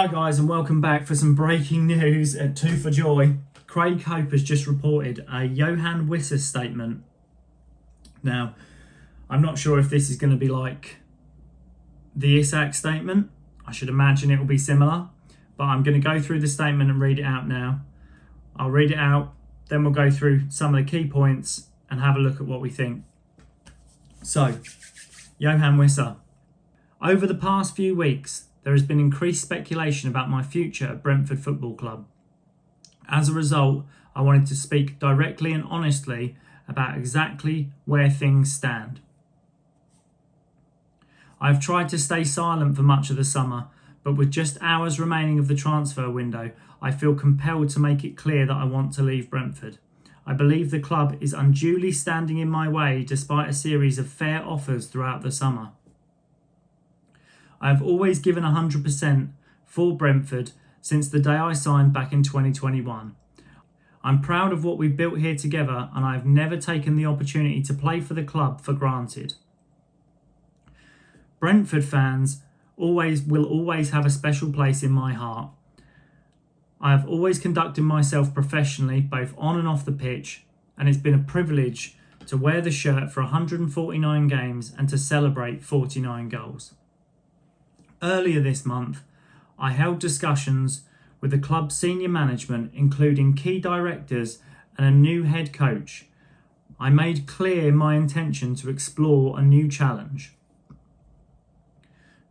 Hi guys, and welcome back for some breaking news at Two for Joy. Craig Hope has just reported a Johan Wissa statement. Now, I'm not sure if this is going to be like the Isak statement. I should imagine it will be similar, but I'm going to go through the statement and read it out now. I'll read it out, then we'll go through some of the key points and have a look at what we think. So, Johan Wissa. Over the past few weeks, there has been increased speculation about my future at Brentford Football Club. As a result, I wanted to speak directly and honestly about exactly where things stand. I have tried to stay silent for much of the summer, but with just hours remaining of the transfer window, I feel compelled to make it clear that I want to leave Brentford. I believe the club is unduly standing in my way despite a series of fair offers throughout the summer. I have always given 100% for Brentford since the day I signed back in 2021. I'm proud of what we've built here together, and I have never taken the opportunity to play for the club for granted. Brentford fans will always have a special place in my heart. I have always conducted myself professionally, both on and off the pitch, and it's been a privilege to wear the shirt for 149 games and to celebrate 49 goals. Earlier this month, I held discussions with the club's senior management, including key directors and a new head coach. I made clear my intention to explore a new challenge.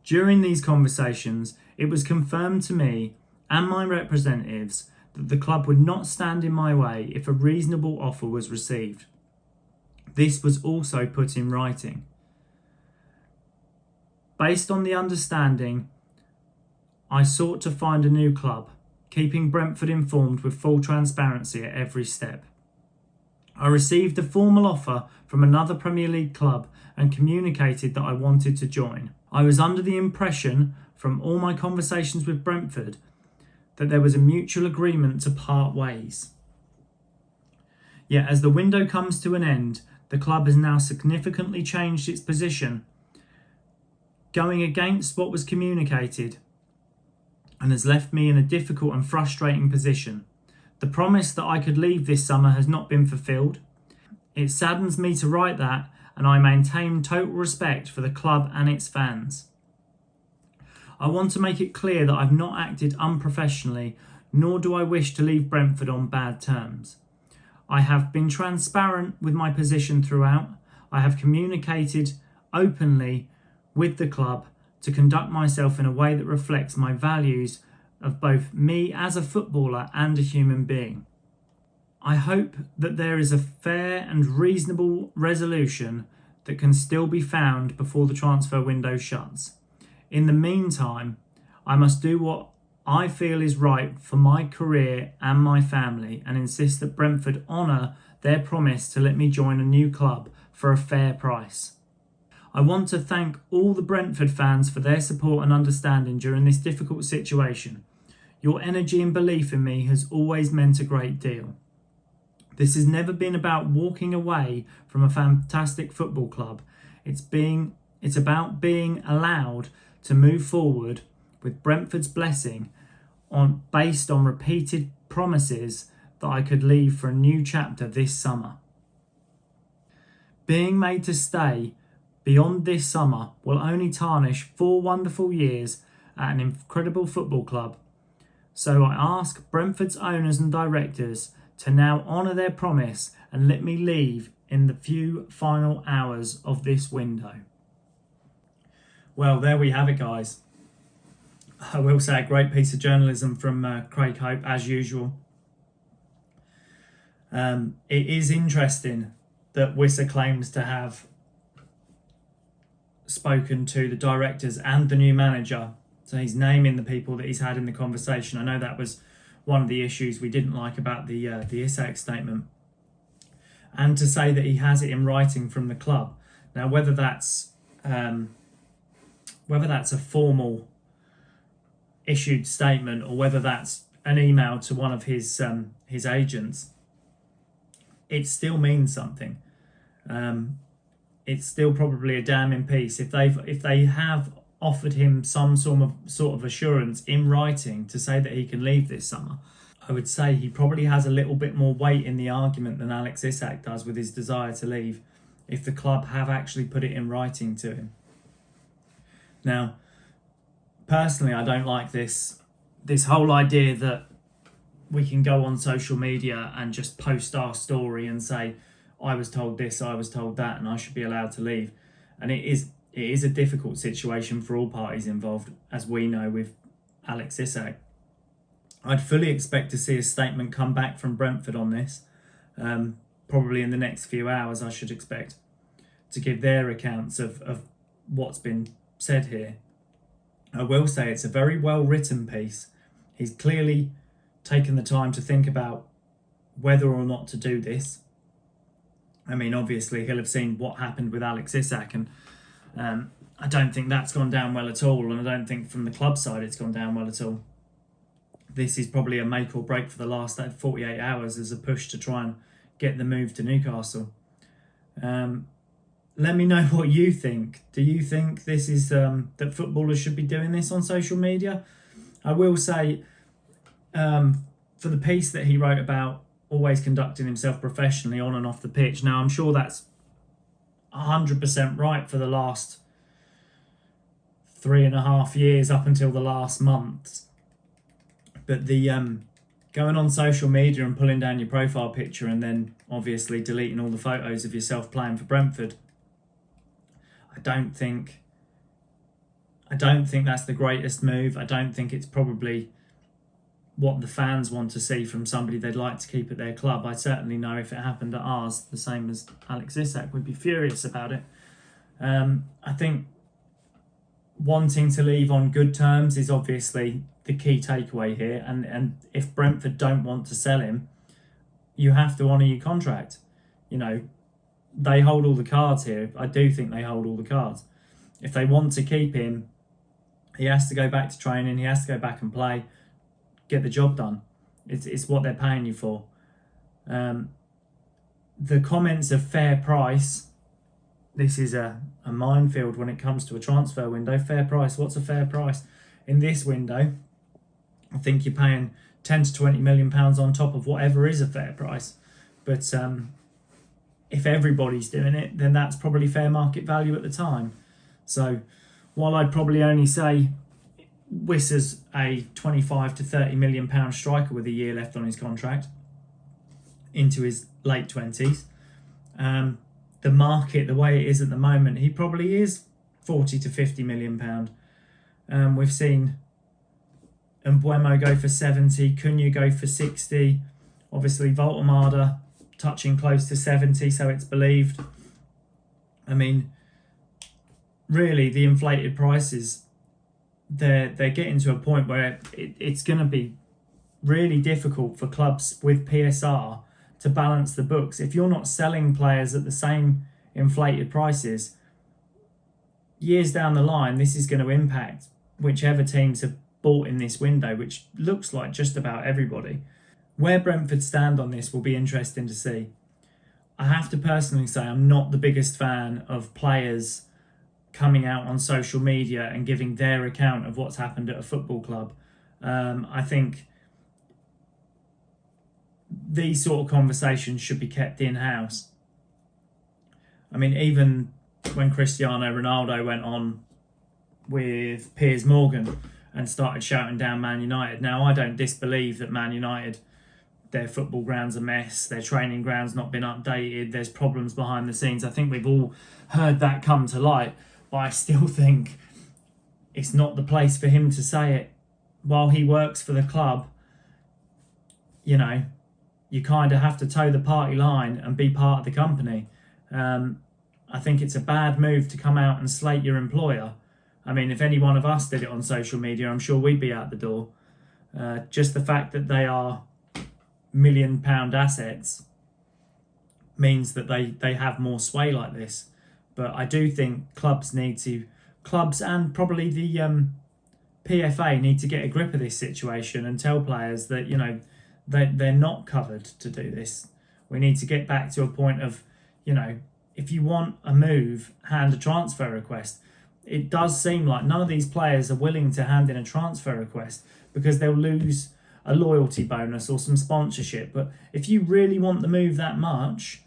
During these conversations, it was confirmed to me and my representatives that the club would not stand in my way if a reasonable offer was received. This was also put in writing. Based on the understanding, I sought to find a new club, keeping Brentford informed with full transparency at every step. I received a formal offer from another Premier League club and communicated that I wanted to join. I was under the impression from all my conversations with Brentford that there was a mutual agreement to part ways. Yet as the window comes to an end, the club has now significantly changed its position, going against what was communicated, and has left me in a difficult and frustrating position. The promise that I could leave this summer has not been fulfilled. It saddens me to write that, and I maintain total respect for the club and its fans. I want to make it clear that I've not acted unprofessionally, nor do I wish to leave Brentford on bad terms. I have been transparent with my position throughout. I have communicated openly with the club to conduct myself in a way that reflects my values of both me as a footballer and a human being. I hope that there is a fair and reasonable resolution that can still be found before the transfer window shuts. In the meantime, I must do what I feel is right for my career and my family, and insist that Brentford honour their promise to let me join a new club for a fair price. I want to thank all the Brentford fans for their support and understanding during this difficult situation. Your energy and belief in me has always meant a great deal. This has never been about walking away from a fantastic football club. It's about being allowed to move forward with Brentford's blessing based on repeated promises that I could leave for a new chapter this summer. Being made to stay beyond this summer will only tarnish 4 wonderful years at an incredible football club. So I ask Brentford's owners and directors to now honour their promise and let me leave in the few final hours of this window. Well, there we have it, guys. I will say a great piece of journalism from Craig Hope, as usual. It is interesting that Wissa claims to have spoken to the directors and the new manager. So he's naming the people that he's had in the conversation. I know that was one of the issues we didn't like about the Isak statement. And to say that he has it in writing from the club. Now, whether that's a formal issued statement or whether that's an email to one of his agents, it still means something. It's still probably a damning piece. If they have offered him some sort of assurance in writing to say that he can leave this summer, I would say he probably has a little bit more weight in the argument than Alex Isak does with his desire to leave, if the club have actually put it in writing to him. Now, personally, I don't like this whole idea that we can go on social media and just post our story and say, I was told this, I was told that, and I should be allowed to leave. And it is a difficult situation for all parties involved, as we know with Alex Isak. I'd fully expect to see a statement come back from Brentford on this, probably in the next few hours, I should expect, to give their accounts of what's been said here. I will say it's a very well written piece. He's clearly taken the time to think about whether or not to do this. I mean, obviously he'll have seen what happened with Alex Isak, and I don't think that's gone down well at all, and I don't think from the club side it's gone down well at all. This is probably a make or break for the last 48 hours as a push to try and get the move to Newcastle. Let me know what you think. Do you think this is that footballers should be doing this on social media? I will say, for the piece that he wrote about always conducting himself professionally on and off the pitch, now I'm sure that's 100% right for the last 3.5 years up until the last month. But the going on social media and pulling down your profile picture and then obviously deleting all the photos of yourself playing for Brentford, I don't think that's the greatest move. I don't think it's probably what the fans want to see from somebody they'd like to keep at their club. I certainly know if it happened at ours, the same as Alex Isak, would be furious about it. I think wanting to leave on good terms is obviously the key takeaway here. And if Brentford don't want to sell him, you have to honour your contract. You know, they hold all the cards here. I do think they hold all the cards. If they want to keep him, he has to go back to training. He has to go back and play, get the job done. It's what they're paying you for. The comments of fair price, this is a minefield when it comes to a transfer window. Fair price, what's a fair price? In this window, I think you're paying 10 to 20 million pounds on top of whatever is a fair price. But if everybody's doing it, then that's probably fair market value at the time. So while I'd probably only say Wissa's a 25 to 30 million pound striker with a year left on his contract into his late 20s, the market, the way it is at the moment, he probably is 40 to 50 million pound. We've seen Mbuemo go for 70, Cunha go for 60, obviously Voltemada touching close to 70, so it's believed. I mean, really, the inflated prices, they're getting to a point where it's going to be really difficult for clubs with PSR to balance the books. If you're not selling players at the same inflated prices, years down the line, this is going to impact whichever teams have bought in this window, which looks like just about everybody. Where Brentford stand on this will be interesting to see. I have to personally say I'm not the biggest fan of players coming out on social media and giving their account of what's happened at a football club. I think these sort of conversations should be kept in-house. I mean, even when Cristiano Ronaldo went on with Piers Morgan and started shouting down Man United. Now, I don't disbelieve that Man United, their football ground's a mess, their training ground's not been updated, there's problems behind the scenes. I think we've all heard that come to light, but I still think it's not the place for him to say it. While he works for the club, you know, you kind of have to toe the party line and be part of the company. I think it's a bad move to come out and slate your employer. I mean, if any one of us did it on social media, I'm sure we'd be out the door. Just the fact that they are £1 million assets means that they have more sway like this. But I do think clubs and probably the PFA need to get a grip of this situation and tell players that, you know, they're not covered to do this. We need to get back to a point of, you know, if you want a move, hand a transfer request. it does seem like none of these players are willing to hand in a transfer request because they'll lose a loyalty bonus or some sponsorship. But if you really want the move that much,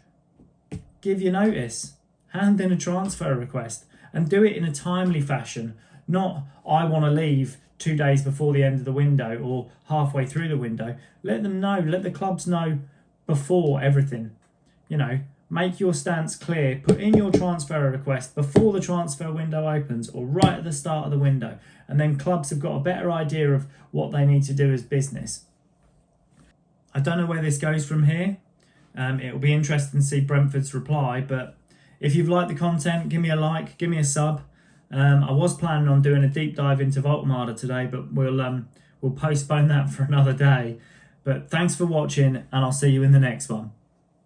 give your notice, hand in a transfer request, and do it in a timely fashion. Not, I want to leave 2 days before the end of the window or halfway through the window. Let them know, let the clubs know before everything. You know, make your stance clear. Put in your transfer request before the transfer window opens or right at the start of the window. And then clubs have got a better idea of what they need to do as business. I don't know where this goes from here. It'll be interesting to see Brentford's reply. But if you've liked the content, give me a like, give me a sub. I was planning on doing a deep dive into Voltemada today, but we'll postpone that for another day. But thanks for watching, and I'll see you in the next one.